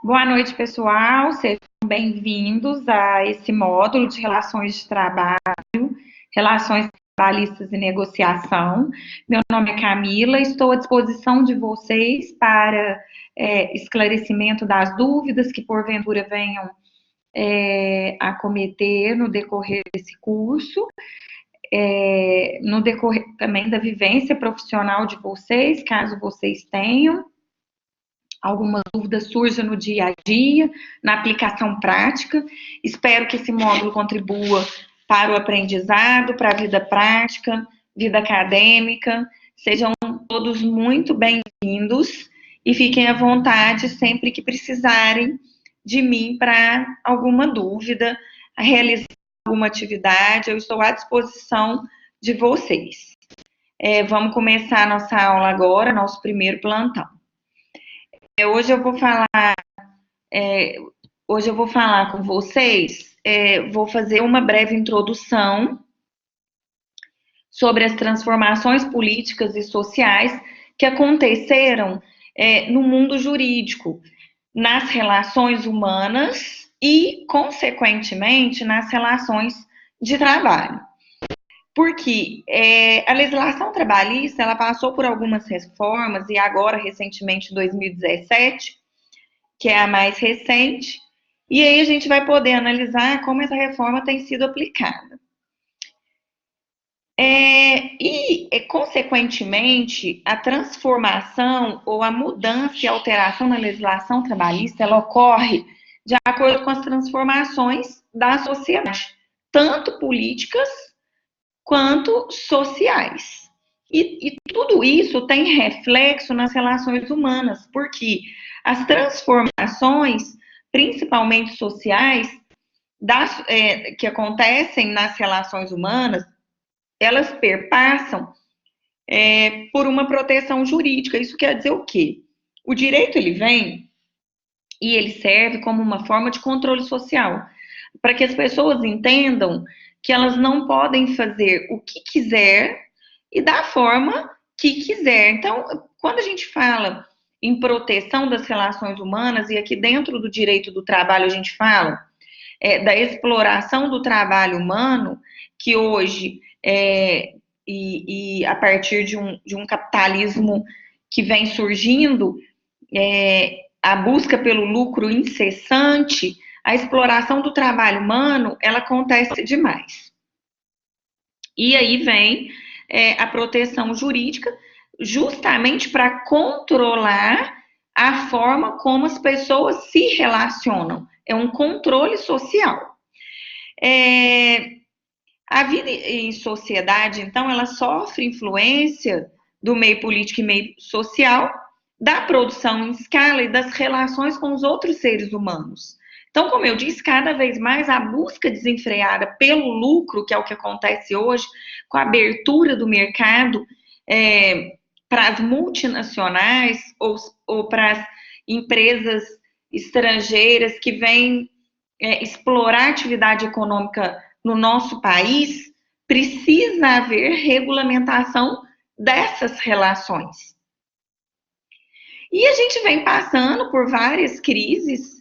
Boa noite, pessoal. Sejam bem-vindos a esse módulo de relações de trabalho, relações trabalhistas e negociação. Meu nome é Camila, estou à disposição de vocês para esclarecimento das dúvidas que porventura venham acometer no decorrer desse curso, no decorrer também da vivência profissional de vocês, caso vocês tenham alguma dúvida surja no dia a dia, na aplicação prática. Espero que esse módulo contribua para o aprendizado, para a vida prática, vida acadêmica. Sejam todos muito bem-vindos e fiquem à vontade sempre que precisarem de mim para alguma dúvida, realizar alguma atividade. Eu estou à disposição de vocês. Vamos começar a nossa aula agora, nosso primeiro plantão. Hoje eu vou falar com vocês, vou fazer uma breve introdução sobre as transformações políticas e sociais que aconteceram no mundo jurídico, nas relações humanas e, consequentemente, nas relações de trabalho. Porque a legislação trabalhista, ela passou por algumas reformas, e agora, recentemente, em 2017, que é a mais recente, e aí a gente vai poder analisar como essa reforma tem sido aplicada. Consequentemente, a transformação ou a mudança e alteração na legislação trabalhista, ela ocorre de acordo com as transformações da sociedade, tanto políticas quanto sociais. E tudo isso tem reflexo nas relações humanas, porque as transformações, principalmente sociais, que acontecem nas relações humanas, elas perpassam por uma proteção jurídica. Isso quer dizer o quê? O direito, ele vem e ele serve como uma forma de controle social, para que as pessoas entendam que elas não podem fazer o que quiser e da forma que quiser. Então, quando a gente fala em proteção das relações humanas, e aqui dentro do direito do trabalho a gente fala da exploração do trabalho humano, que hoje, a partir de um capitalismo que vem surgindo, a busca pelo lucro incessante, a exploração do trabalho humano, ela acontece demais. E aí vem a proteção jurídica, justamente para controlar a forma como as pessoas se relacionam. É um controle social. A vida em sociedade, então, ela sofre influência do meio político e meio social, da produção em escala e das relações com os outros seres humanos. Então, como eu disse, cada vez mais a busca desenfreada pelo lucro, que é o que acontece hoje, com a abertura do mercado para as multinacionais ou para as empresas estrangeiras que vêm explorar a atividade econômica no nosso país, precisa haver regulamentação dessas relações. E a gente vem passando por várias crises,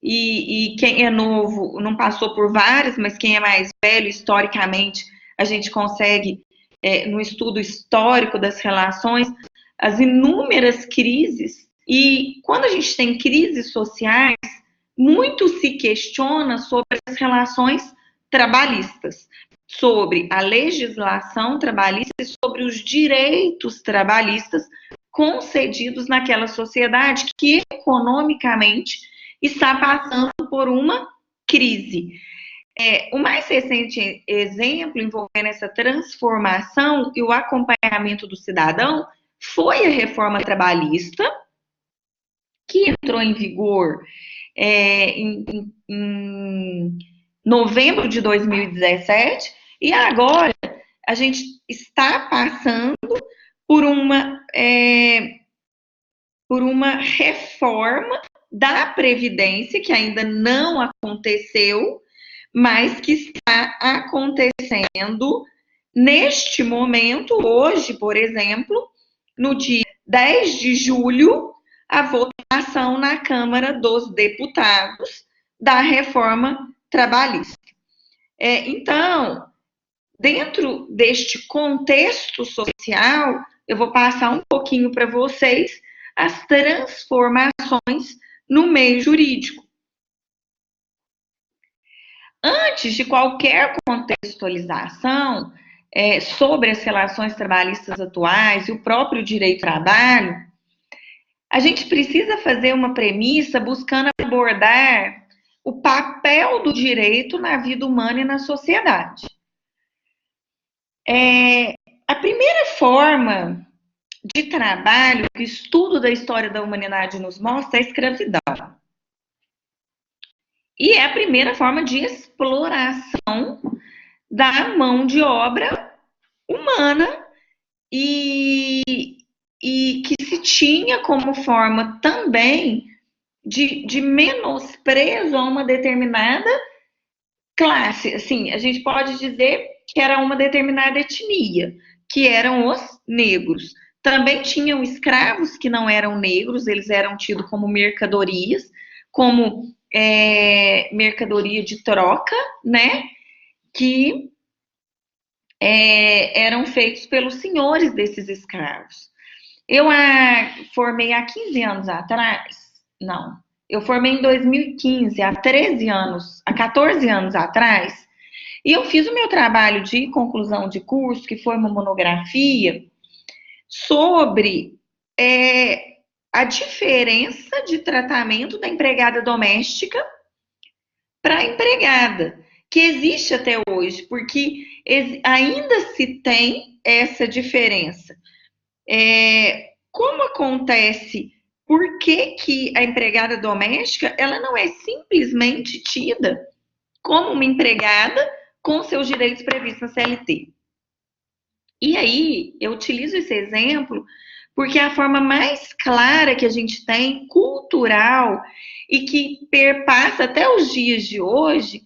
e quem é novo não passou por várias, mas quem é mais velho, historicamente, a gente consegue, no estudo histórico das relações, as inúmeras crises. E quando a gente tem crises sociais, muito se questiona sobre as relações trabalhistas, sobre a legislação trabalhista e sobre os direitos trabalhistas concedidos naquela sociedade que economicamente está passando por uma crise. O mais recente exemplo envolvendo essa transformação e o acompanhamento do cidadão foi a reforma trabalhista, que entrou em vigor em novembro de 2017, e agora a gente está passando por uma reforma da Previdência, que ainda não aconteceu, mas que está acontecendo neste momento. Hoje, por exemplo, no dia 10 de julho, a votação votação na Câmara dos Deputados da reforma trabalhista. Então, dentro deste contexto social, eu vou passar um pouquinho para vocês as transformações no meio jurídico. Antes de qualquer contextualização sobre as relações trabalhistas atuais e o próprio direito do trabalho, a gente precisa fazer uma premissa buscando abordar o papel do direito na vida humana e na sociedade. A primeira forma de trabalho que o estudo da história da humanidade nos mostra é a escravidão. E é a primeira forma de exploração da mão de obra humana e que se tinha como forma também de menosprezo a uma determinada classe. Assim, a gente pode dizer que era uma determinada etnia, que eram os negros. Também tinham escravos que não eram negros, eles eram tidos como mercadorias, como mercadoria de troca, né? Que eram feitos pelos senhores desses escravos. Eu formei há 15 anos atrás, não, eu formei em 2015, há 13 anos, há 14 anos atrás, e eu fiz o meu trabalho de conclusão de curso, que foi uma monografia, sobre a diferença de tratamento da empregada doméstica para a empregada, que existe até hoje, porque ainda se tem essa diferença. Como acontece? Por que a empregada doméstica ela não é simplesmente tida como uma empregada com seus direitos previstos na CLT? E aí, eu utilizo esse exemplo porque é a forma mais clara que a gente tem, cultural, e que perpassa até os dias de hoje,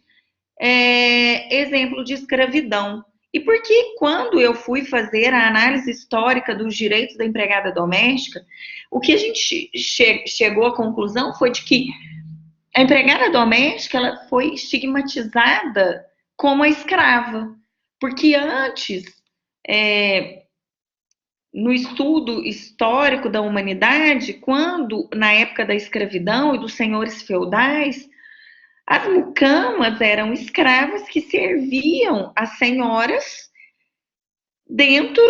exemplo de escravidão. E porque quando eu fui fazer a análise histórica dos direitos da empregada doméstica, o que a gente chegou à conclusão foi de que a empregada doméstica ela foi estigmatizada como a escrava. Porque antes, no estudo histórico da humanidade, quando, na época da escravidão e dos senhores feudais, as mucamas eram escravas que serviam as senhoras dentro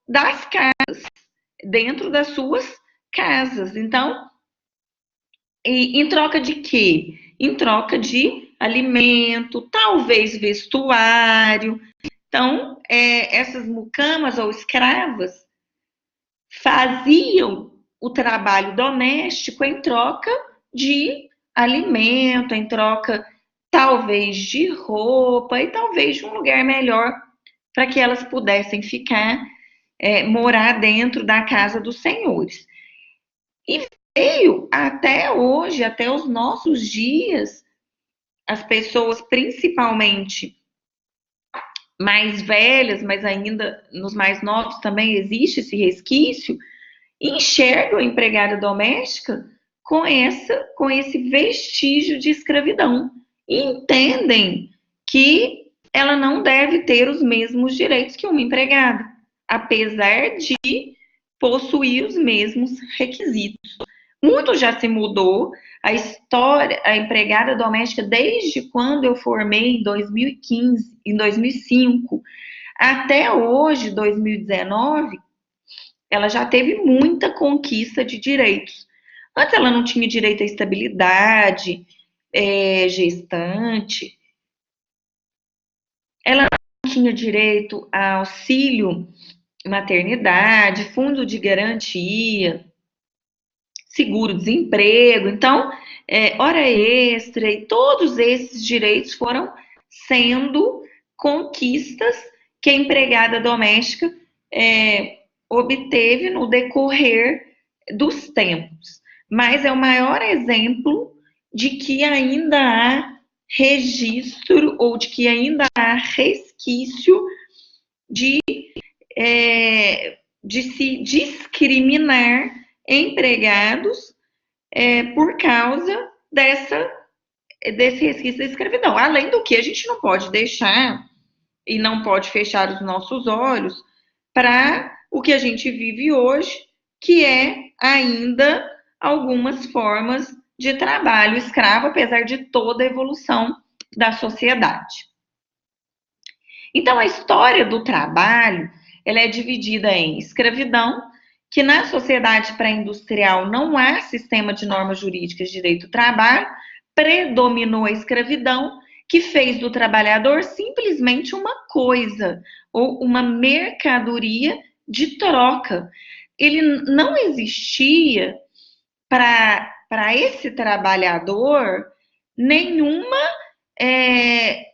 das casas, dentro das suas casas. Então, em troca de quê? Em troca de alimento, talvez vestuário. Então, essas mucamas ou escravas faziam o trabalho doméstico em troca de alimento, em troca talvez de roupa e talvez de um lugar melhor para que elas pudessem ficar, morar dentro da casa dos senhores. E veio até hoje, até os nossos dias, as pessoas, principalmente mais velhas, mas ainda nos mais novos também existe esse resquício, enxergam a empregada doméstica com esse vestígio de escravidão e entendem que ela não deve ter os mesmos direitos que uma empregada, apesar de possuir os mesmos requisitos. Muito já se mudou a história, a empregada doméstica, desde quando eu formei em 2015, em 2005, até hoje, 2019, ela já teve muita conquista de direitos. Antes ela não tinha direito à estabilidade, gestante, ela não tinha direito a auxílio maternidade, fundo de garantia, seguro-desemprego, então, hora extra, e todos esses direitos foram sendo conquistas que a empregada doméstica obteve no decorrer dos tempos. Mas é o maior exemplo de que ainda há registro ou de que ainda há resquício de se discriminar empregados por causa desse resquício da escravidão. Além do que, a gente não pode deixar e não pode fechar os nossos olhos para o que a gente vive hoje, que é ainda algumas formas de trabalho escravo, apesar de toda a evolução da sociedade. Então, a história do trabalho, ela é dividida em escravidão, que na sociedade pré-industrial não há sistema de normas jurídicas de direito do trabalho, predominou a escravidão, que fez do trabalhador simplesmente uma coisa, ou uma mercadoria de troca. Ele não existia para esse trabalhador nenhuma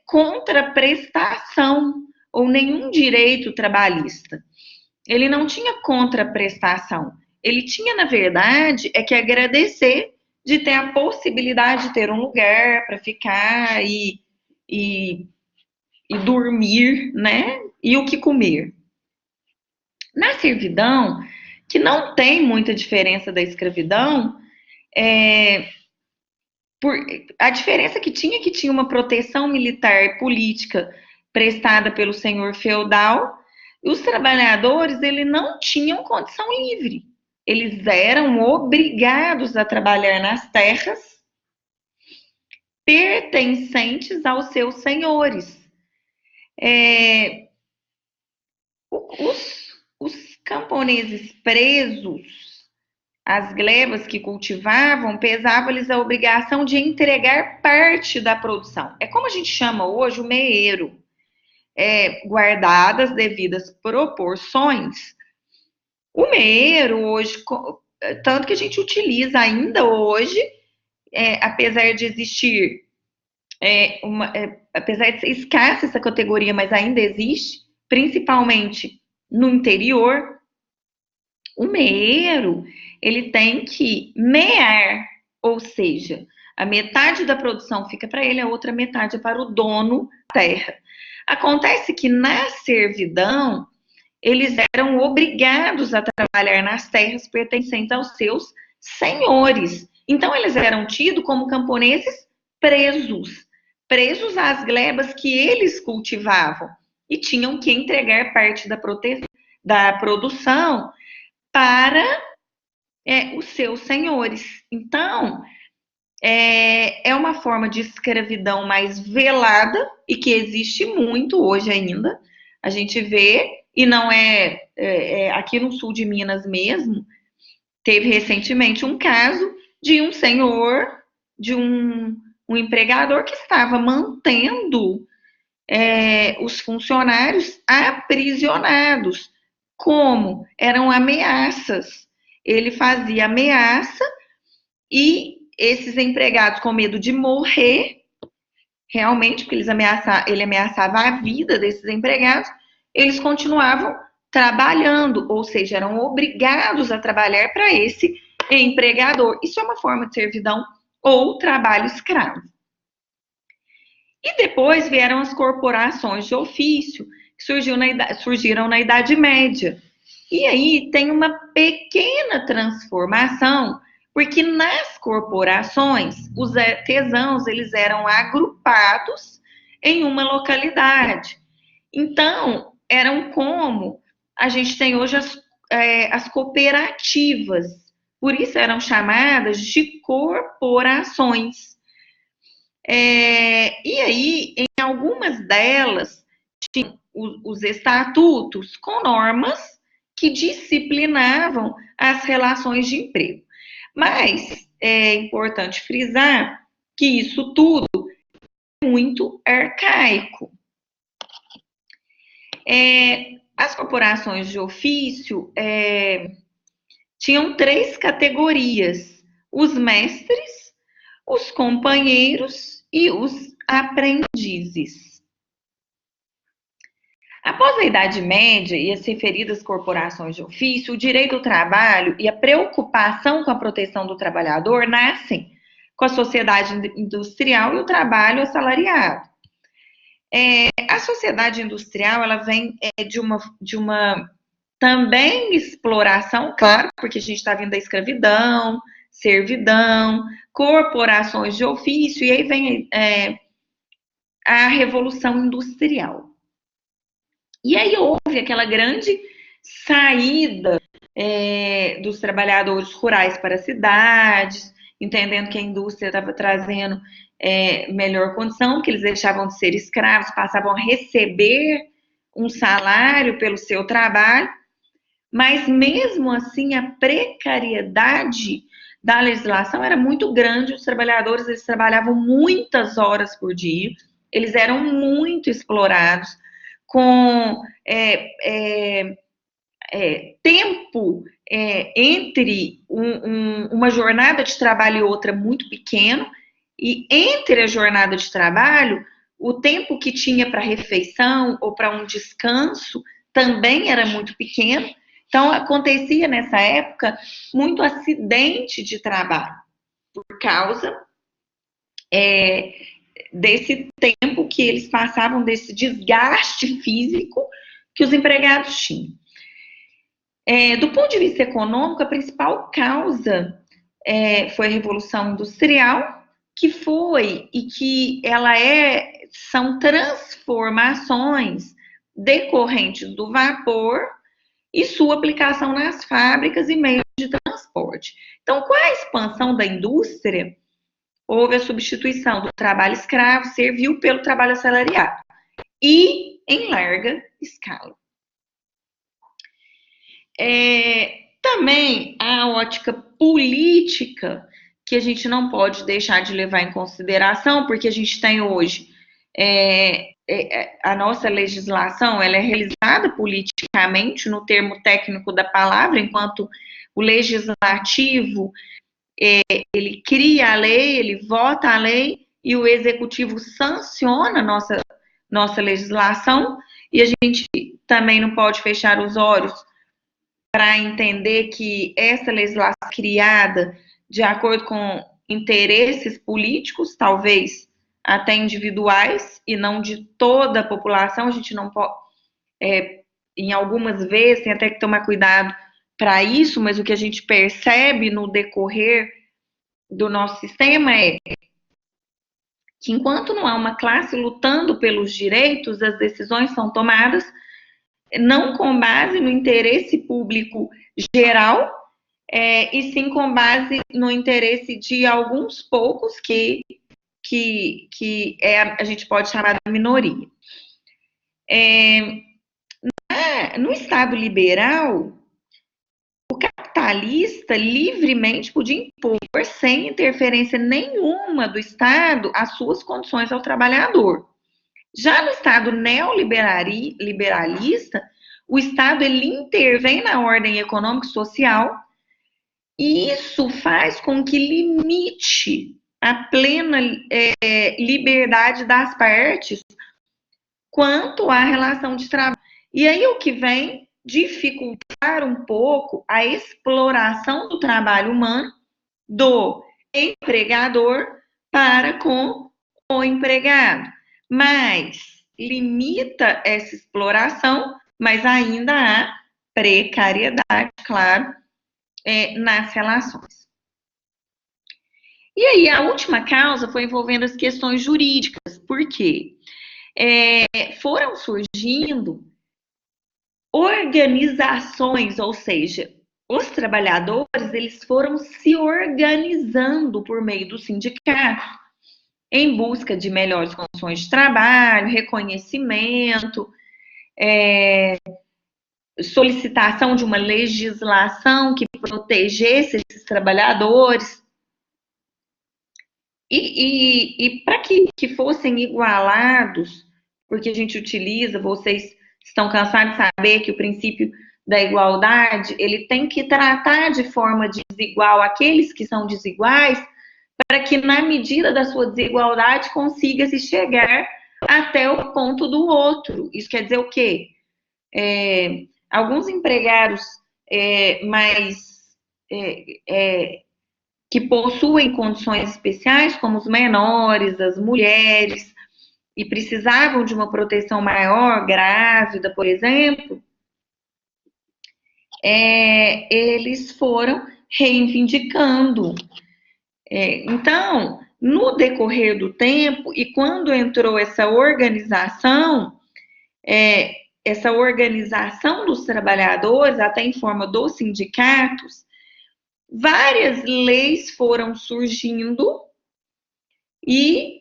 contraprestação ou nenhum direito trabalhista. Ele não tinha contraprestação. Ele tinha, na verdade, que agradecer de ter a possibilidade de ter um lugar para ficar e dormir, né? E o que comer. Na servidão, que não tem muita diferença da escravidão, a diferença que tinha uma proteção militar e política prestada pelo senhor feudal, e os trabalhadores eles não tinham condição livre. Eles eram obrigados a trabalhar nas terras pertencentes aos seus senhores. Os camponeses presos, as glebas que cultivavam, pesava-lhes a obrigação de entregar parte da produção. É como a gente chama hoje o meeiro. Guardadas devidas proporções, o meeiro hoje, tanto que a gente utiliza ainda hoje, apesar de existir, apesar de ser escassa essa categoria, mas ainda existe, principalmente no interior, o meeiro, ele tem que mear, ou seja, a metade da produção fica para ele, a outra metade é para o dono da terra. Acontece que na servidão, eles eram obrigados a trabalhar nas terras pertencentes aos seus senhores. Então, eles eram tidos como camponeses presos às glebas que eles cultivavam e tinham que entregar parte da produção para os seus senhores. Então, é uma forma de escravidão mais velada e que existe muito hoje ainda. A gente vê, e não aqui no sul de Minas mesmo, teve recentemente um caso de um senhor, de um empregador que estava mantendo os funcionários aprisionados. Como? Eram ameaças. Ele fazia ameaça e esses empregados, com medo de morrer, realmente, porque ele ameaçava a vida desses empregados, eles continuavam trabalhando, ou seja, eram obrigados a trabalhar para esse empregador. Isso é uma forma de servidão ou trabalho escravo. E depois vieram as corporações de ofício, que surgiram na Idade Média. E aí tem uma pequena transformação, porque nas corporações, os artesãos, eles eram agrupados em uma localidade. Então, eram como a gente tem hoje as cooperativas. Por isso eram chamadas de corporações. E aí, em algumas delas, tinham os estatutos com normas que disciplinavam as relações de emprego. Mas é importante frisar que isso tudo é muito arcaico. As corporações de ofício tinham 3 categorias: os mestres, os companheiros e os aprendizes. Após a Idade Média e as referidas corporações de ofício, o direito do trabalho e a preocupação com a proteção do trabalhador nascem com a sociedade industrial e o trabalho assalariado. A sociedade industrial, ela vem de uma também exploração, claro, porque a gente está vindo da escravidão, servidão, corporações de ofício, e aí vem a Revolução Industrial. E aí houve aquela grande saída dos trabalhadores rurais para as cidades, entendendo que a indústria estava trazendo melhor condição, que eles deixavam de ser escravos, passavam a receber um salário pelo seu trabalho, mas mesmo assim a precariedade da legislação era muito grande, os trabalhadores eles trabalhavam muitas horas por dia, eles eram muito explorados, com tempo entre uma jornada de trabalho e outra muito pequeno, e entre a jornada de trabalho, o tempo que tinha para refeição ou para um descanso também era muito pequeno. Então, acontecia nessa época muito acidente de trabalho, por causa desse tempo que eles passavam, desse desgaste físico que os empregados tinham. Do ponto de vista econômico, a principal causa foi a Revolução Industrial, que foi e que ela são transformações decorrentes do vapor e sua aplicação nas fábricas e meios de transporte. Então, com a expansão da indústria, houve a substituição do trabalho escravo servil pelo trabalho assalariado, e em larga escala. Também a ótica política, que a gente não pode deixar de levar em consideração, porque a gente tem hoje a nossa legislação, ela é realizada politicamente, no termo técnico da palavra, enquanto o legislativo, ele cria a lei, ele vota a lei, e o executivo sanciona a nossa legislação, e a gente também não pode fechar os olhos para entender que essa legislação é criada de acordo com interesses políticos, talvez até individuais, e não de toda a população. A gente não pode, em algumas vezes, tem até que tomar cuidado para isso, mas o que a gente percebe no decorrer do nosso sistema é que enquanto não há uma classe lutando pelos direitos, as decisões são tomadas não com base no interesse público geral, e sim com base no interesse de alguns poucos que a gente pode chamar de minoria. No Estado liberal, o capitalista livremente podia impor, sem interferência nenhuma do Estado, as suas condições ao trabalhador. Já no Estado neoliberalista, o Estado ele intervém na ordem econômica e social, e isso faz com que limite a plena liberdade das partes quanto à relação de trabalho. E aí o que vem dificultar um pouco a exploração do trabalho humano do empregador para com o empregado. Mas limita essa exploração, mas ainda há precariedade, claro, nas relações. E aí, a última causa foi envolvendo as questões jurídicas, porque foram surgindo organizações, ou seja, os trabalhadores eles foram se organizando por meio do sindicato, em busca de melhores condições de trabalho, reconhecimento, solicitação de uma legislação que protegesse esses trabalhadores. E para que fossem igualados, porque a gente utiliza, vocês estão cansados de saber que o princípio da igualdade, ele tem que tratar de forma desigual aqueles que são desiguais, para que, na medida da sua desigualdade, consiga-se chegar até o ponto do outro. Isso quer dizer o quê? Alguns empregados que possuem condições especiais, como os menores, as mulheres, e precisavam de uma proteção maior, grávida, por exemplo, eles foram reivindicando. Então, no decorrer do tempo, e quando entrou essa organização dos trabalhadores, até em forma dos sindicatos, várias leis foram surgindo e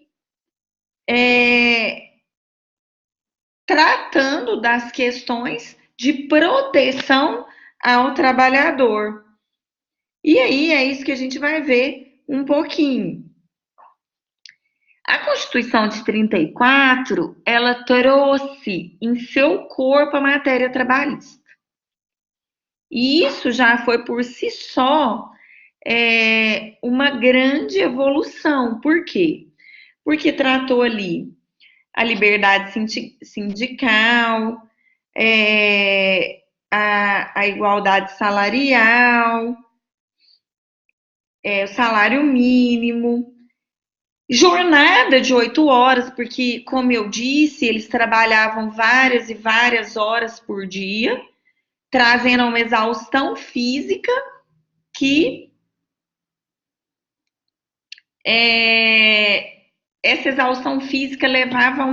tratando das questões de proteção ao trabalhador. E aí é isso que a gente vai ver um pouquinho. A Constituição de 34, ela trouxe em seu corpo a matéria trabalhista. E isso já foi por si só uma grande evolução. Por quê? Porque tratou ali a liberdade sindical, a igualdade salarial, o salário mínimo, jornada de 8 horas, porque, como eu disse, eles trabalhavam várias e várias horas por dia, trazendo uma exaustão física que essa exaustão física levava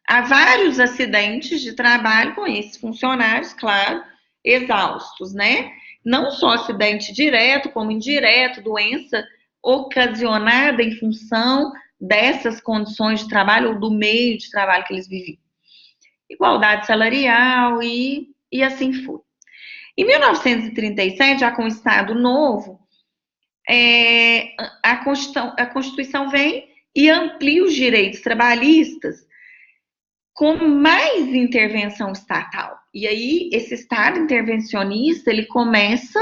a vários acidentes de trabalho com esses funcionários, claro, exaustos, né? Não só acidente direto, como indireto, doença ocasionada em função dessas condições de trabalho ou do meio de trabalho que eles viviam. Igualdade salarial e assim foi. Em 1937, já com o Estado Novo, a Constituição vem e amplia os direitos trabalhistas com mais intervenção estatal. E aí, esse Estado intervencionista, ele começa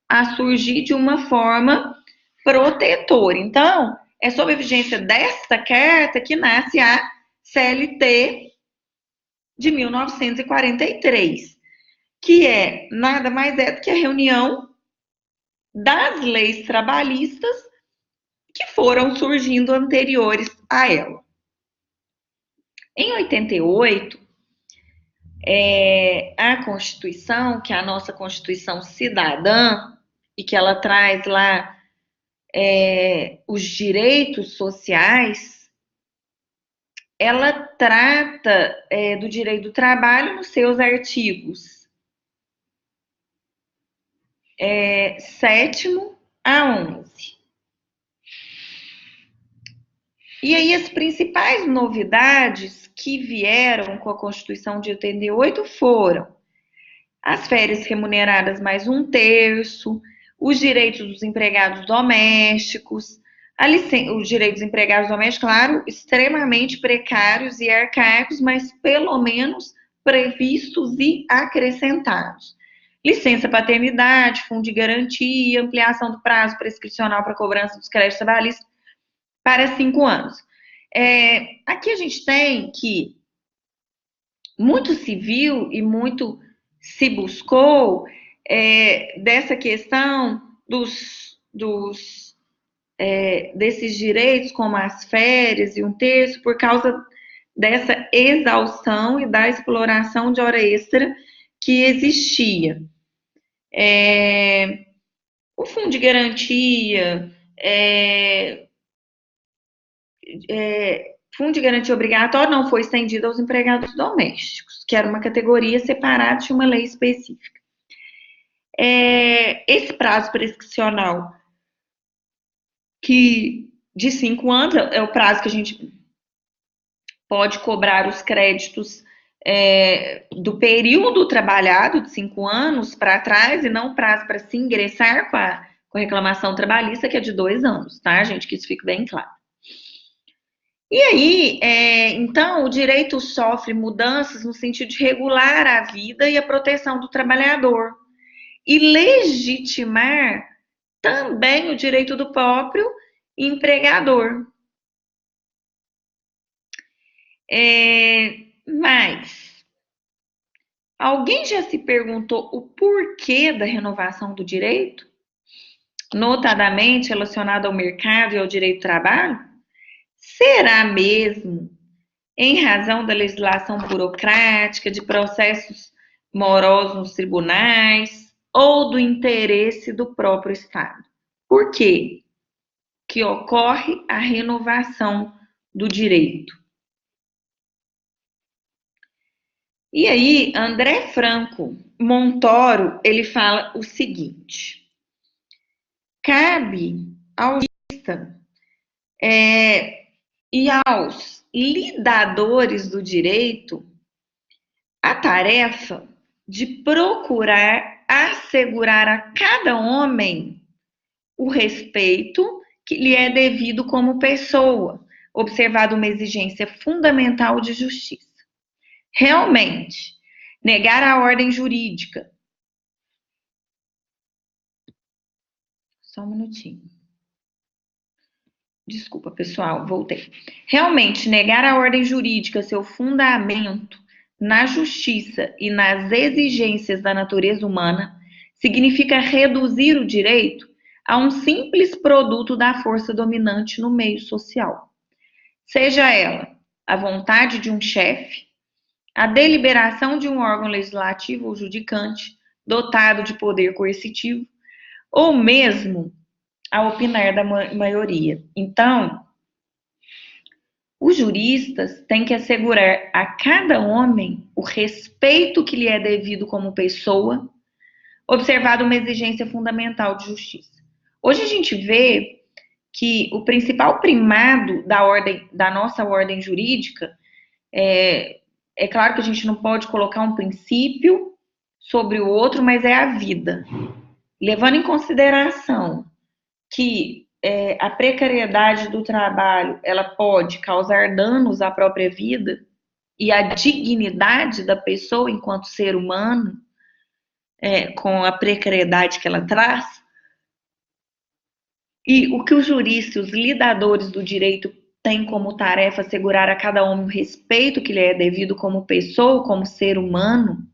a surgir de uma forma protetora. Então, é sob a vigência desta carta que nasce a CLT de 1943, que nada mais é do que a reunião das leis trabalhistas que foram surgindo anteriores a ela. Em 88, a Constituição, que é a nossa Constituição cidadã, e que ela traz lá os direitos sociais, ela trata do direito do trabalho nos seus artigos 7º a 11. E aí as principais novidades que vieram com a Constituição de 88 foram as férias remuneradas mais 1/3, os direitos dos empregados domésticos, os direitos dos empregados domésticos, claro, extremamente precários e arcaicos, mas pelo menos previstos e acrescentados. Licença paternidade, fundo de garantia, ampliação do prazo prescricional para cobrança dos créditos trabalhistas para 5 anos. Aqui a gente tem que muito se viu e muito se buscou dessa questão desses direitos, como as férias e 1/3, por causa dessa exaustão e da exploração de hora extra que existia. O fundo de garantia, fundo de garantia obrigatório não foi estendido aos empregados domésticos, que era uma categoria separada de uma lei específica. Esse prazo prescricional de 5 anos é o prazo que a gente pode cobrar os créditos do período trabalhado de 5 anos para trás, e não prazo para se ingressar com a reclamação trabalhista, que é de 2 anos, tá, gente? Que isso fique bem claro. E aí, então, o direito sofre mudanças no sentido de regular a vida e a proteção do trabalhador e legitimar também o direito do próprio empregador. Mas alguém já se perguntou o porquê da renovação do direito, notadamente relacionado ao mercado e ao direito do trabalho? Será mesmo em razão da legislação burocrática, de processos morosos nos tribunais, ou do interesse do próprio Estado. Por quê? Que ocorre a renovação do direito. E aí, André Franco Montoro, ele fala o seguinte: cabe ao jurista e aos lidadores do direito a tarefa de procurar assegurar a cada homem o respeito que lhe é devido como pessoa, observada uma exigência fundamental de justiça. Realmente, negar a ordem jurídica. Só um minutinho. Desculpa, pessoal, voltei. Realmente, negar a ordem jurídica seu fundamento na justiça e nas exigências da natureza humana significa reduzir o direito a um simples produto da força dominante no meio social. Seja ela a vontade de um chefe, a deliberação de um órgão legislativo ou judicante dotado de poder coercitivo, ou mesmo a opinar da maioria. Então, os juristas têm que assegurar a cada homem o respeito que lhe é devido como pessoa, observado uma exigência fundamental de justiça. Hoje a gente vê que o principal primado da nossa ordem jurídica é claro que a gente não pode colocar um princípio sobre o outro, mas é a vida. Levando em consideração que a precariedade do trabalho ela pode causar danos à própria vida e à dignidade da pessoa enquanto ser humano, com a precariedade que ela traz, e o que os juristas, os lidadores do direito têm como tarefa assegurar a cada homem o respeito que lhe é devido como pessoa, como ser humano,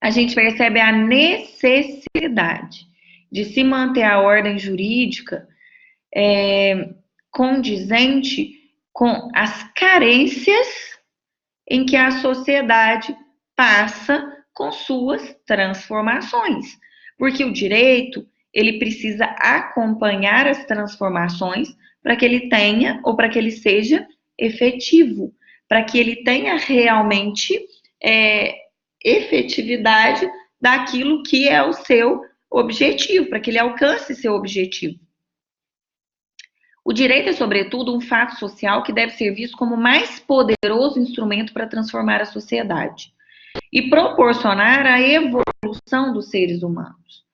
a gente percebe a necessidade de se manter a ordem jurídica condizente com as carências em que a sociedade passa com suas transformações. Porque o direito, ele precisa acompanhar as transformações para que ele tenha, ou para que ele seja efetivo, para que ele tenha realmente efetividade daquilo que é o seu objetivo, para que ele alcance seu objetivo. O direito é, sobretudo, um fato social que deve ser visto como o mais poderoso instrumento para transformar a sociedade e proporcionar a evolução dos seres humanos.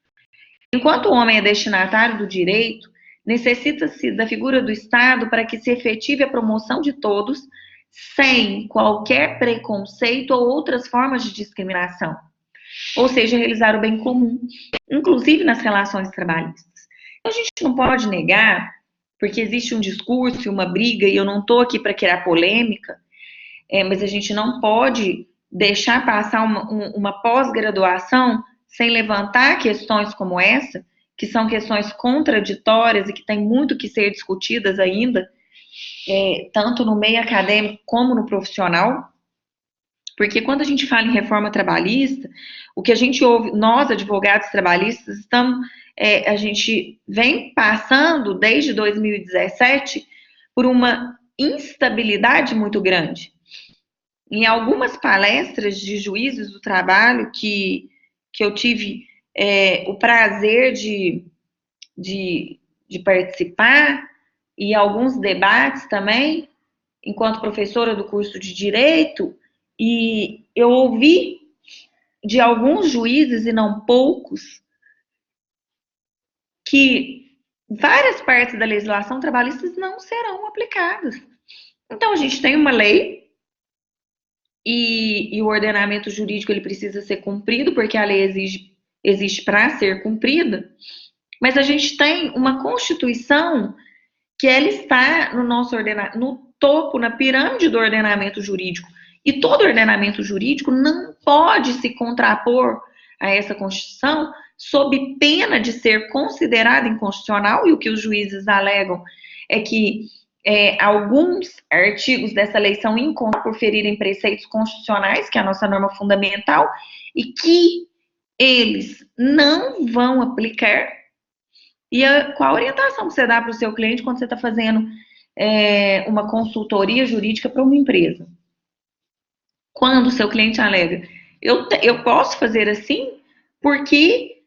Enquanto o homem é destinatário do direito, necessita-se da figura do Estado para que se efetive a promoção de todos, sem qualquer preconceito ou outras formas de discriminação, ou seja, realizar o bem comum, inclusive nas relações trabalhistas. Então, a gente não pode negar, porque existe um discurso e uma briga, e eu não estou aqui para criar polêmica, mas a gente não pode deixar passar uma pós-graduação sem levantar questões como essa, que são questões contraditórias e que tem muito que ser discutidas ainda, tanto no meio acadêmico como no profissional, porque quando a gente fala em reforma trabalhista, o que a gente ouve, nós advogados trabalhistas, a gente vem passando desde 2017 por uma instabilidade muito grande. Em algumas palestras de juízes do trabalho que eu tive o prazer de participar, e alguns debates também, enquanto professora do curso de Direito, e eu ouvi de alguns juízes, e não poucos, que várias partes da legislação trabalhista não serão aplicadas. Então, a gente tem uma lei, e o ordenamento jurídico ele precisa ser cumprido, porque a lei existe para ser cumprida, mas a gente tem uma Constituição que ela está no topo, na pirâmide do ordenamento jurídico. E todo ordenamento jurídico não pode se contrapor a essa Constituição sob pena de ser considerado inconstitucional, e o que os juízes alegam é que alguns artigos dessa lei são inconstitucionais por ferirem preceitos constitucionais, que é a nossa norma fundamental, e que eles não vão aplicar. E qual a orientação que você dá para o seu cliente quando você está fazendo uma consultoria jurídica para uma empresa? Quando o seu cliente alega, eu posso fazer assim porque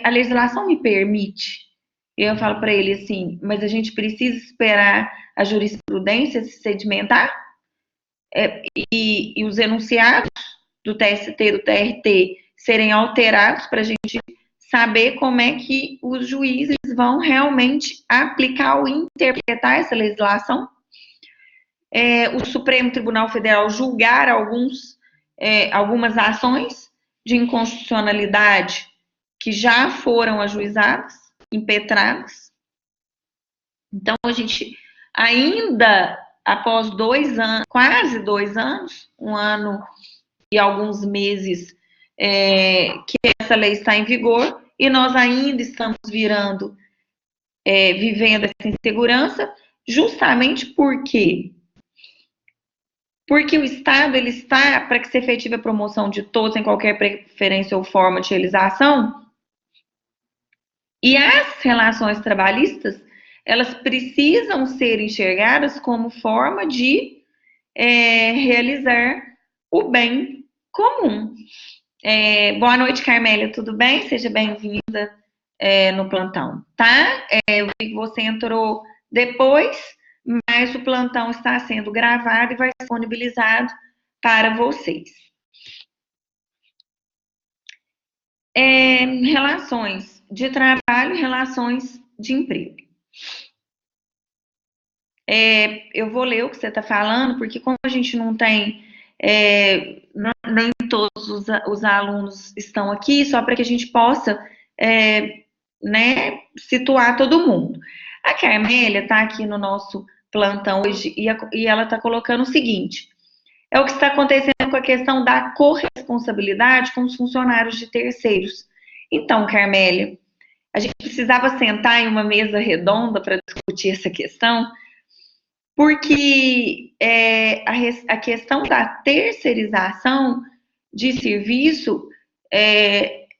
a legislação me permite. Eu falo para ele assim, mas a gente precisa esperar a jurisprudência se sedimentar e os enunciados do TST, do TRT, serem alterados para a gente saber como é que os juízes vão realmente aplicar ou interpretar essa legislação. O Supremo Tribunal Federal julgar algumas ações de inconstitucionalidade que já foram ajuizadas, impetradas. Então, a gente ainda, após 2 anos, quase 2 anos, 1 ano e alguns meses que essa lei está em vigor, e nós ainda estamos vivendo essa insegurança, justamente porque o Estado ele está para que se efetive a promoção de todos em qualquer preferência ou forma de realização, e as relações trabalhistas elas precisam ser enxergadas como forma de realizar o bem comum. Boa noite, Carmélia, tudo bem? Seja bem-vinda no plantão, tá? Eu vi que você entrou depois, mas o plantão está sendo gravado e vai ser disponibilizado para vocês. Relações de trabalho, relações de emprego. Eu vou ler o que você está falando, porque como a gente não tem, nem todos os alunos estão aqui, só para que a gente possa situar todo mundo. A Carmélia está aqui no nosso plantão hoje e ela está colocando o seguinte: é o que está acontecendo com a questão da corresponsabilidade com os funcionários de terceiros. Então, Carmélia, a gente precisava sentar em uma mesa redonda para discutir essa questão, porque a questão da terceirização de serviço,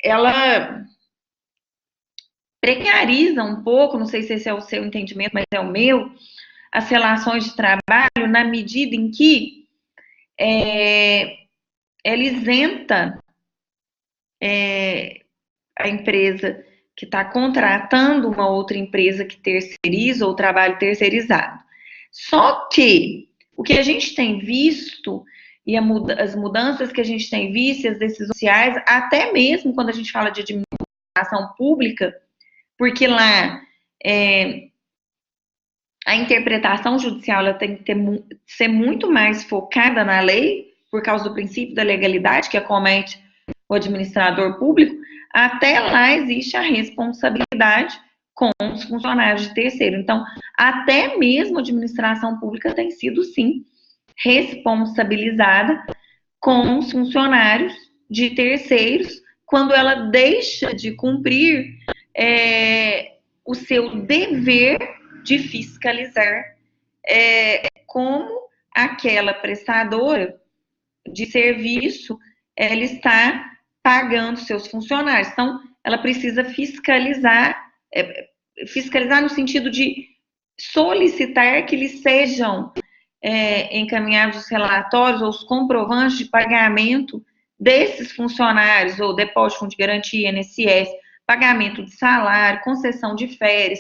ela precariza um pouco, não sei se esse é o seu entendimento, mas é o meu, as relações de trabalho, na medida em que ela isenta a empresa que está contratando uma outra empresa que terceiriza ou trabalho terceirizado. Só que o que a gente tem visto e as mudanças que a gente tem visto, as decisões sociais, até mesmo quando a gente fala de administração pública, porque lá a interpretação judicial ela tem que ser muito mais focada na lei, por causa do princípio da legalidade que acomete o administrador público, até lá existe a responsabilidade com os funcionários de terceiro. Então, até mesmo a administração pública tem sido, sim, responsabilizada com os funcionários de terceiros quando ela deixa de cumprir o seu dever de fiscalizar como aquela prestadora de serviço ela está pagando seus funcionários. Então, ela precisa fiscalizar no sentido de solicitar que lhes sejam encaminhados os relatórios ou os comprovantes de pagamento desses funcionários, ou depósito de fundo de garantia, INSS, pagamento de salário, concessão de férias.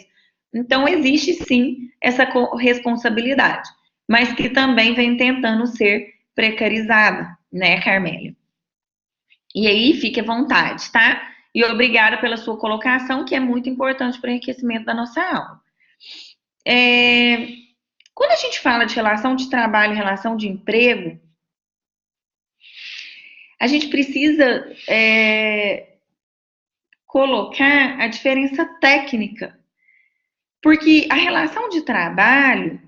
Então, existe sim essa responsabilidade, mas que também vem tentando ser precarizada, né, Carmélia? E aí, fique à vontade, tá? E obrigada pela sua colocação, que é muito importante para o enriquecimento da nossa aula. Quando a gente fala de relação de trabalho, relação de emprego, a gente precisa colocar a diferença técnica, porque a relação de trabalho,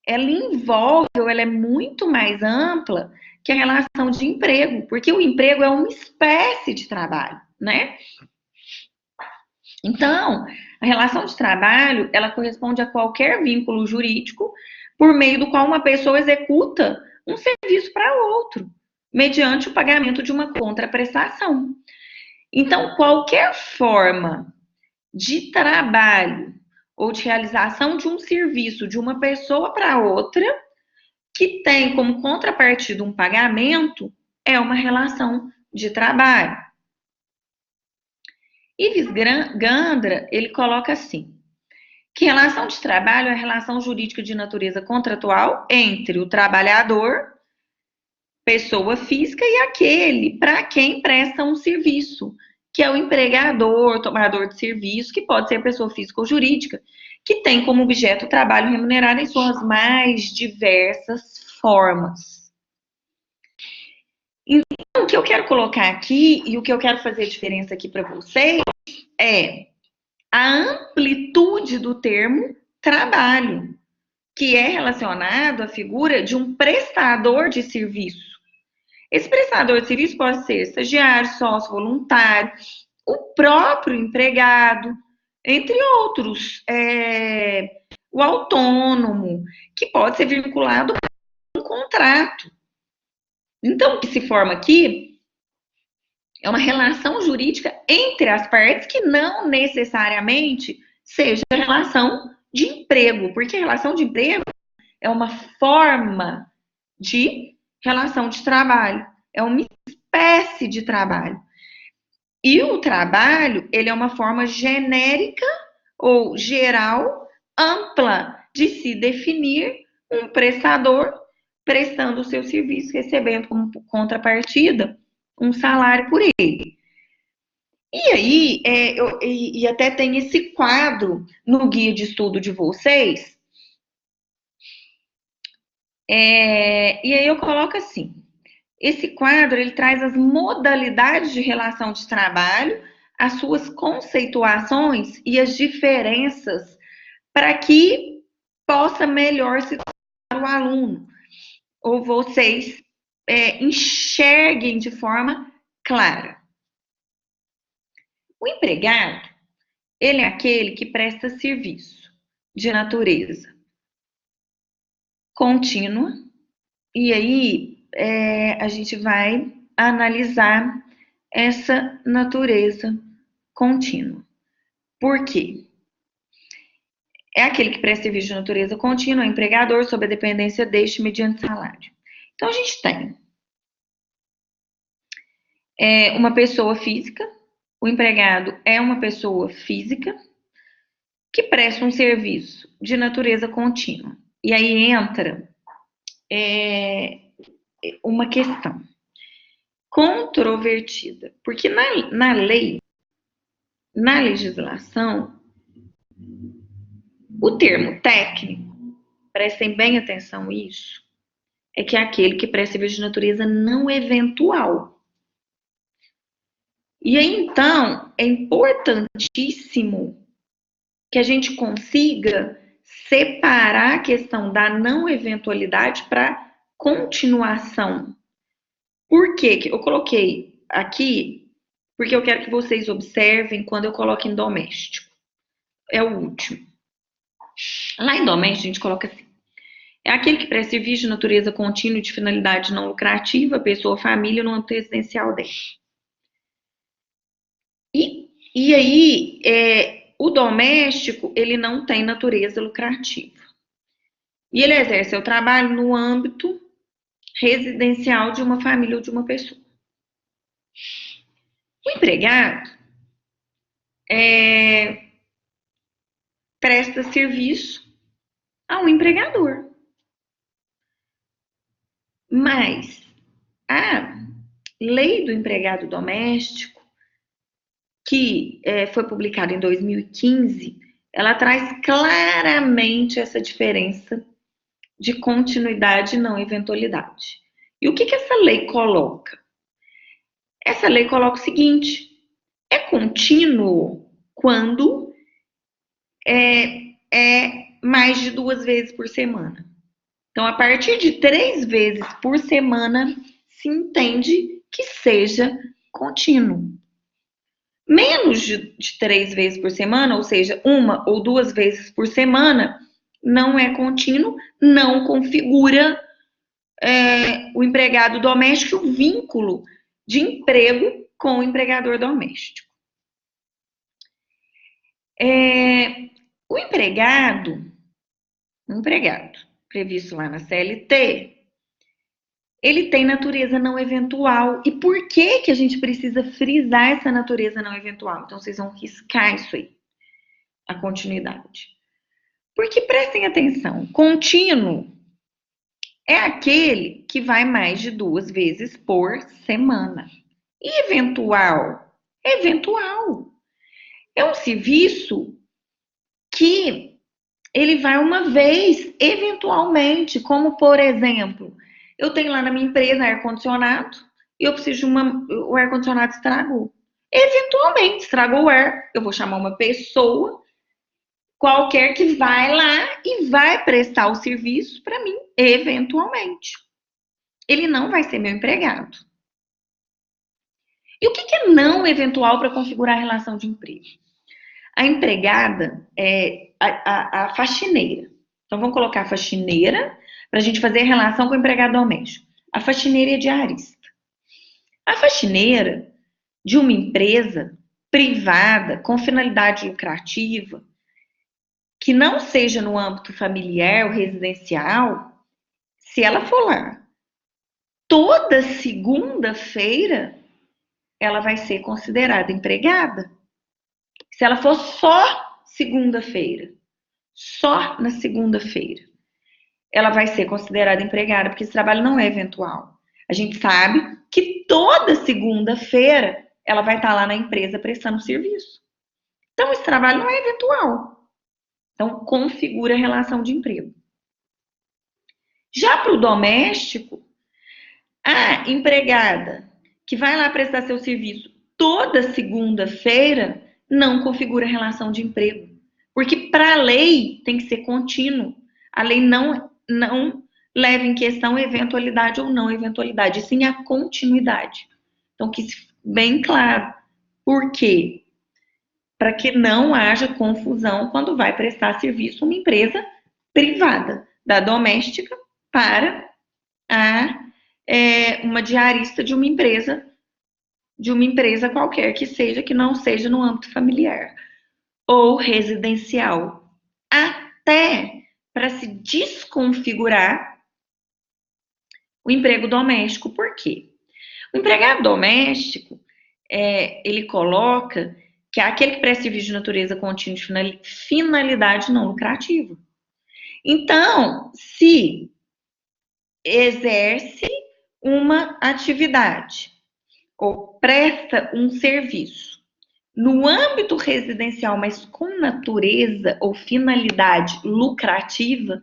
ela envolve, ou ela é muito mais ampla que a relação de emprego, porque o emprego é uma espécie de trabalho, né? Então, a relação de trabalho, ela corresponde a qualquer vínculo jurídico por meio do qual uma pessoa executa um serviço para outro, mediante o pagamento de uma contraprestação. Então, qualquer forma de trabalho ou de realização de um serviço de uma pessoa para outra, que tem como contrapartida um pagamento, é uma relação de trabalho. Ives Gandra, ele coloca assim, que relação de trabalho é a relação jurídica de natureza contratual entre o trabalhador, pessoa física, e aquele para quem presta um serviço, que é o empregador, tomador de serviço, que pode ser pessoa física ou jurídica, que tem como objeto o trabalho remunerado em suas mais diversas formas. Então, o que eu quero colocar aqui e o que eu quero fazer diferença aqui para vocês é a amplitude do termo trabalho, que é relacionado à figura de um prestador de serviço. Esse prestador de serviço pode ser estagiário, sócio, voluntário, o próprio empregado, entre outros, o autônomo, que pode ser vinculado a um contrato. Então, o que se forma aqui é uma relação jurídica entre as partes que não necessariamente seja relação de emprego, porque a relação de emprego é uma forma de relação de trabalho, é uma espécie de trabalho. E o trabalho, ele é uma forma genérica ou geral, ampla, de se definir um prestador prestando o seu serviço, recebendo como contrapartida um salário por ele. E aí, e até tem esse quadro no guia de estudo de vocês, e aí eu coloco assim, esse quadro, ele traz as modalidades de relação de trabalho, as suas conceituações e as diferenças para que possa melhor se tornar o aluno, ou vocês enxerguem de forma clara. O empregado, ele é aquele que presta serviço de natureza contínua, e aí a gente vai analisar essa natureza contínua. Por quê? É aquele que presta serviço de natureza contínua, é empregador, sob a dependência deste mediante salário. Então, a gente tem uma pessoa física, o empregado é uma pessoa física que presta um serviço de natureza contínua. E aí entra uma questão controvertida, porque na lei, na legislação, o termo técnico, prestem bem atenção nisso, é que é aquele que presta serviço de natureza não eventual. E aí, então, é importantíssimo que a gente consiga separar a questão da não eventualidade para continuação. Por que eu coloquei aqui? Porque eu quero que vocês observem quando eu coloco em doméstico. É o último. Lá em doméstico, a gente coloca assim. É aquele que presta serviço de natureza contínua e de finalidade não lucrativa, pessoa, família, no âmbito residencial dele. E aí, o doméstico, ele não tem natureza lucrativa. E ele exerce o trabalho no âmbito residencial de uma família ou de uma pessoa. O empregado presta serviço ao empregador. Mas a lei do empregado doméstico, que foi publicada em 2015, ela traz claramente essa diferença de continuidade e não eventualidade. E o que essa lei coloca? Essa lei coloca o seguinte: é contínuo quando é mais de 2 vezes por semana. Então, a partir de 3 vezes por semana, se entende que seja contínuo. Menos de 3 vezes por semana, ou seja, 1 ou 2 vezes por semana, não é contínuo, não configura o empregado doméstico o vínculo de emprego com o empregador doméstico. O empregado previsto lá na CLT, ele tem natureza não eventual. E por que que a gente precisa frisar essa natureza não eventual? Então, vocês vão riscar isso aí, a continuidade. Porque, prestem atenção, contínuo é aquele que vai mais de 2 vezes por semana. E eventual? Eventual. É um serviço que ele vai uma vez, eventualmente, como por exemplo, eu tenho lá na minha empresa ar-condicionado e eu preciso de o ar-condicionado estragou. Eventualmente estragou o ar, eu vou chamar uma pessoa qualquer que vai lá e vai prestar o serviço para mim, eventualmente. Ele não vai ser meu empregado. E o que é não eventual para configurar a relação de emprego? A empregada é a faxineira. Então, vamos colocar a faxineira para a gente fazer a relação com o empregado doméstico. A faxineira é diarista. A faxineira de uma empresa privada, com finalidade lucrativa, que não seja no âmbito familiar ou residencial, se ela for lá toda segunda-feira, ela vai ser considerada empregada. Se ela for só segunda-feira, só na segunda-feira, ela vai ser considerada empregada, porque esse trabalho não é eventual. A gente sabe que toda segunda-feira ela vai estar lá na empresa prestando serviço. Então, esse trabalho não é eventual. Então, configura a relação de emprego. Já para o doméstico, a empregada que vai lá prestar seu serviço toda segunda-feira não configura a relação de emprego. Porque para a lei tem que ser contínuo. A lei não leva em questão eventualidade ou não eventualidade, e sim a continuidade. Então, que fique bem claro. Por quê? Para que não haja confusão quando vai prestar serviço uma empresa privada, da doméstica para uma diarista de uma empresa qualquer que seja, que não seja no âmbito familiar ou residencial. Até para se desconfigurar o emprego doméstico. Por quê? O empregado doméstico, ele coloca que é aquele que presta serviço de natureza contínua de finalidade não lucrativa. Então, se exerce uma atividade ou presta um serviço no âmbito residencial, mas com natureza ou finalidade lucrativa,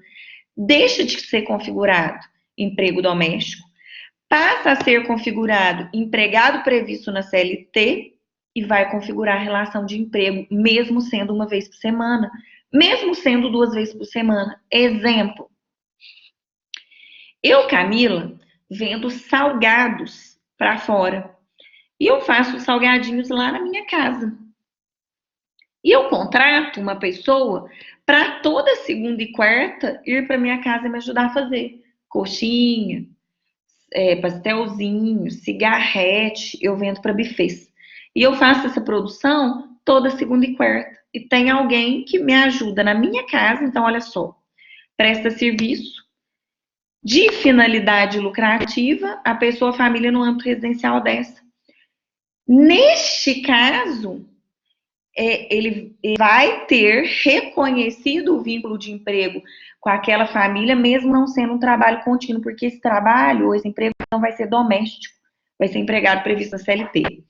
deixa de ser configurado emprego doméstico, passa a ser configurado empregado previsto na CLT e vai configurar a relação de emprego, mesmo sendo uma vez por semana, mesmo sendo 2 vezes por semana. Exemplo. Eu, Camila, vendo salgados para fora. E eu faço salgadinhos lá na minha casa. E eu contrato uma pessoa para toda segunda e quarta ir para minha casa e me ajudar a fazer coxinha, pastelzinho, cigarrete, eu vendo para buffets. E eu faço essa produção toda segunda e quarta. E tem alguém que me ajuda na minha casa, então olha só, presta serviço de finalidade lucrativa, a pessoa, a família no âmbito residencial dessa. Neste caso, ele vai ter reconhecido o vínculo de emprego com aquela família, mesmo não sendo um trabalho contínuo, porque esse trabalho ou esse emprego não vai ser doméstico, vai ser empregado previsto na CLT.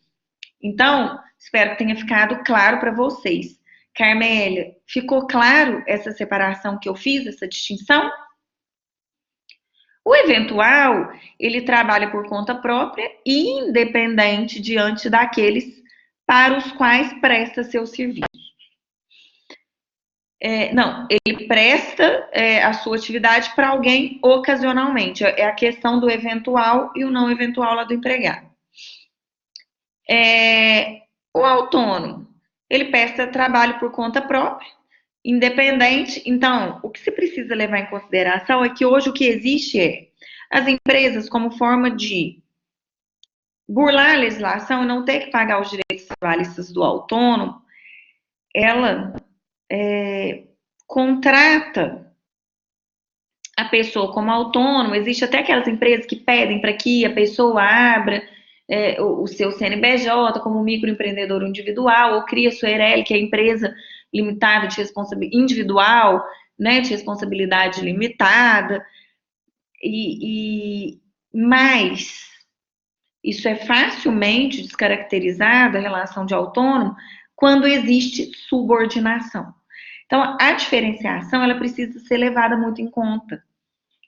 Então, espero que tenha ficado claro para vocês. Carmélia, ficou claro essa separação que eu fiz, essa distinção? O eventual, ele trabalha por conta própria e independente diante daqueles para os quais presta seu serviço. Ele presta a sua atividade para alguém ocasionalmente. É a questão do eventual e o não eventual lá do empregado. O autônomo, ele presta trabalho por conta própria, independente. Então, o que se precisa levar em consideração é que hoje o que existe as empresas como forma de burlar a legislação e não ter que pagar os direitos trabalhistas do autônomo, ela contrata a pessoa como autônoma. Existe até aquelas empresas que pedem para que a pessoa abra o seu CNPJ como microempreendedor individual, ou cria sua EIRELI, que é a empresa limitada de responsabilidade individual, né, de responsabilidade limitada, mas isso é facilmente descaracterizado, a relação de autônomo, quando existe subordinação. Então, a diferenciação, ela precisa ser levada muito em conta.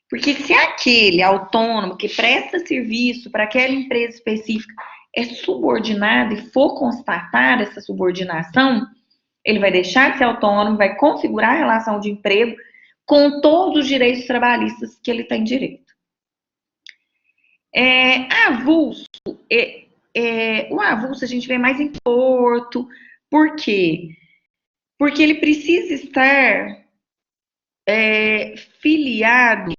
Porque se aquele autônomo que presta serviço para aquela empresa específica é subordinado e for constatar essa subordinação, ele vai deixar de ser autônomo, vai configurar a relação de emprego com todos os direitos trabalhistas que ele tem direito. Avulso, o avulso a gente vê mais em Porto. Por quê? Porque ele precisa estar filiado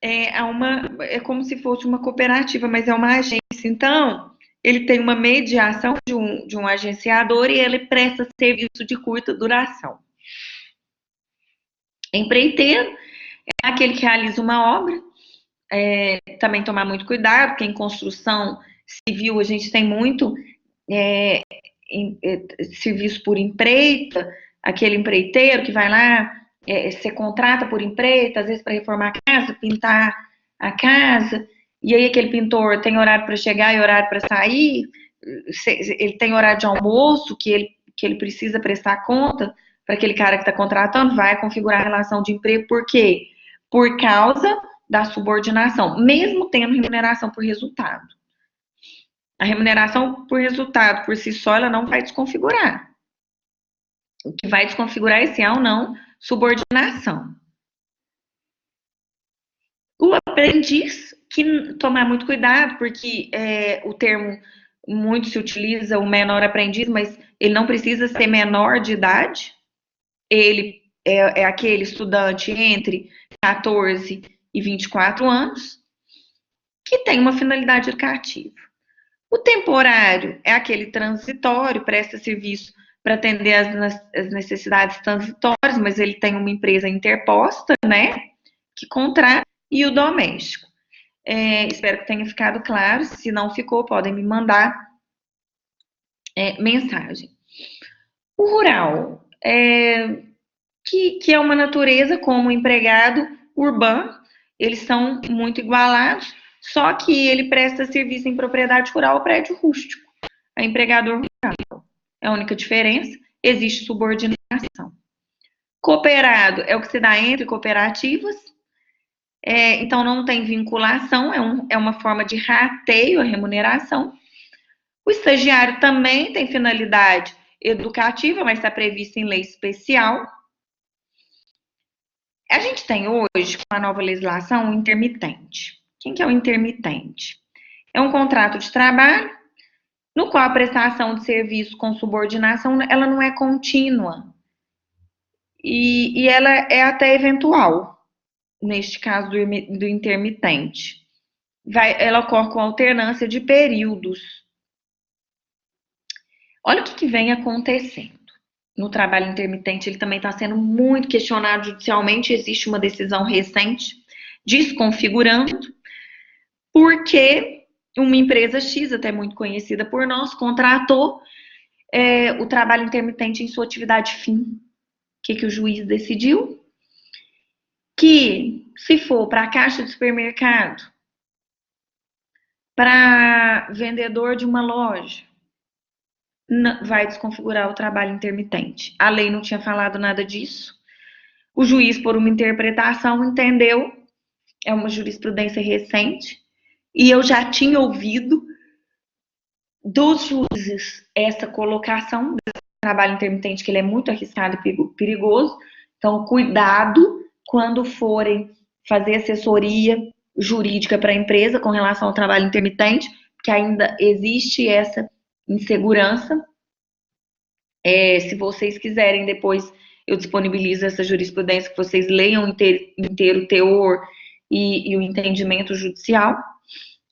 é como se fosse uma cooperativa, mas é uma agência. Então, ele tem uma mediação de um agenciador e ele presta serviço de curta duração. Empreiteiro é aquele que realiza uma obra, também tomar muito cuidado, porque em construção civil a gente tem muito serviço por empreita, aquele empreiteiro que vai lá, você contrata por empreita, às vezes para reformar a casa, pintar a casa, e aí aquele pintor tem horário para chegar e horário para sair, ele tem horário de almoço que ele precisa prestar conta para aquele cara que está contratando, vai configurar a relação de emprego. Por quê? Por causa da subordinação, mesmo tendo remuneração por resultado. A remuneração por resultado, por si só, ela não vai desconfigurar. O que vai desconfigurar é se há ou não subordinação. O aprendiz, que tomar muito cuidado, porque o termo muito se utiliza, o menor aprendiz, mas ele não precisa ser menor de idade. Ele é aquele estudante entre 14 e 24 anos, que tem uma finalidade educativa. O temporário é aquele transitório, presta serviço para atender as necessidades transitórias, mas ele tem uma empresa interposta, né, que contrata, e o doméstico. Espero que tenha ficado claro. Se não ficou, podem me mandar mensagem. O rural, que é uma natureza como o empregado urbano, eles são muito igualados, só que ele presta serviço em propriedade rural ao prédio rústico. É empregador rural. É a única diferença. Existe subordinação. Cooperado é o que se dá entre cooperativas. Então, não tem vinculação, é uma forma de rateio a remuneração. O estagiário também tem finalidade educativa, mas está previsto em lei especial. A gente tem hoje, com a nova legislação, o intermitente. Quem que é o intermitente? É um contrato de trabalho no qual a prestação de serviço com subordinação, ela não é contínua. E ela é até eventual, neste caso do intermitente. Ela ocorre com alternância de períodos. Olha o que vem acontecendo. No trabalho intermitente, ele também está sendo muito questionado judicialmente. Existe uma decisão recente desconfigurando, porque uma empresa X, até muito conhecida por nós, contratou o trabalho intermitente em sua atividade fim. O que o juiz decidiu? Que se for para a caixa de supermercado, para vendedor de uma loja, vai desconfigurar o trabalho intermitente. A lei não tinha falado nada disso. O juiz, por uma interpretação, entendeu. É uma jurisprudência recente. E eu já tinha ouvido dos juízes essa colocação do trabalho intermitente, que ele é muito arriscado e perigoso. Então, cuidado quando forem fazer assessoria jurídica para a empresa com relação ao trabalho intermitente, que ainda existe essa insegurança. Se vocês quiserem, depois eu disponibilizo essa jurisprudência, que vocês leiam inteiro o teor e o entendimento judicial.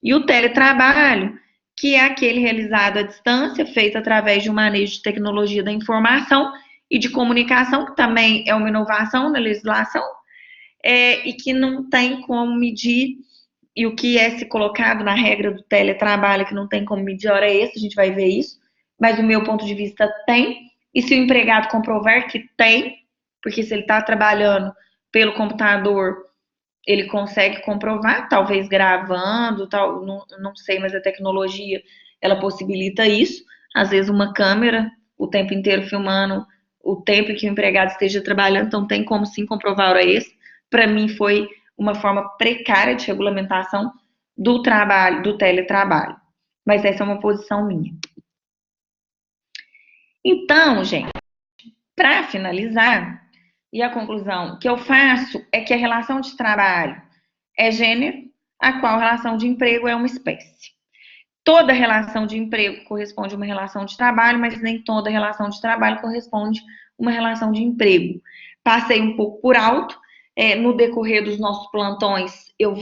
E o teletrabalho, que é aquele realizado à distância, feito através de um manejo de tecnologia da informação e de comunicação, que também é uma inovação na legislação, e que não tem como medir, e o que é se colocado na regra do teletrabalho, que não tem como medir hora extra, a gente vai ver isso, mas do meu ponto de vista tem, e se o empregado comprovar que tem, porque se ele está trabalhando pelo computador, ele consegue comprovar, talvez gravando, tal, não sei, mas a tecnologia, ela possibilita isso, às vezes uma câmera, o tempo inteiro filmando o tempo que o empregado esteja trabalhando, então tem como sim comprovar a hora extra. Para mim foi uma forma precária de regulamentação do trabalho, do teletrabalho. Mas essa é uma posição minha. Então, gente, para finalizar, e a conclusão que eu faço é que a relação de trabalho é gênero, a qual relação de emprego é uma espécie. Toda relação de emprego corresponde a uma relação de trabalho, mas nem toda relação de trabalho corresponde a uma relação de emprego. Passei um pouco por alto, no decorrer dos nossos plantões eu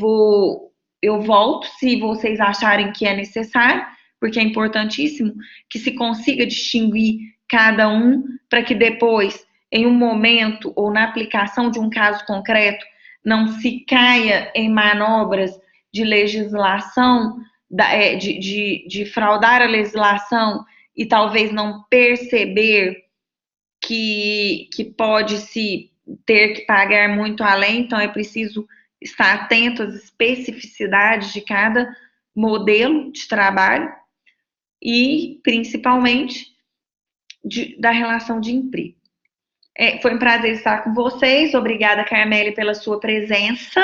volto se vocês acharem que é necessário, porque é importantíssimo que se consiga distinguir cada um para que depois, em um momento ou na aplicação de um caso concreto, não se caia em manobras de legislação, de fraudar a legislação e talvez não perceber que pode se ter que pagar muito além, então é preciso estar atento às especificidades de cada modelo de trabalho e, principalmente, da relação de emprego. Foi um prazer estar com vocês. Obrigada, Carmele, pela sua presença.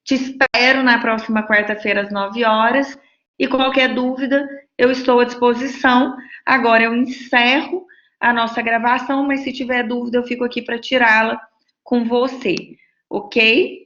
Te espero na próxima quarta-feira, às 9 horas. E qualquer dúvida, eu estou à disposição. Agora eu encerro a nossa gravação, mas se tiver dúvida, eu fico aqui para tirá-la com você, ok?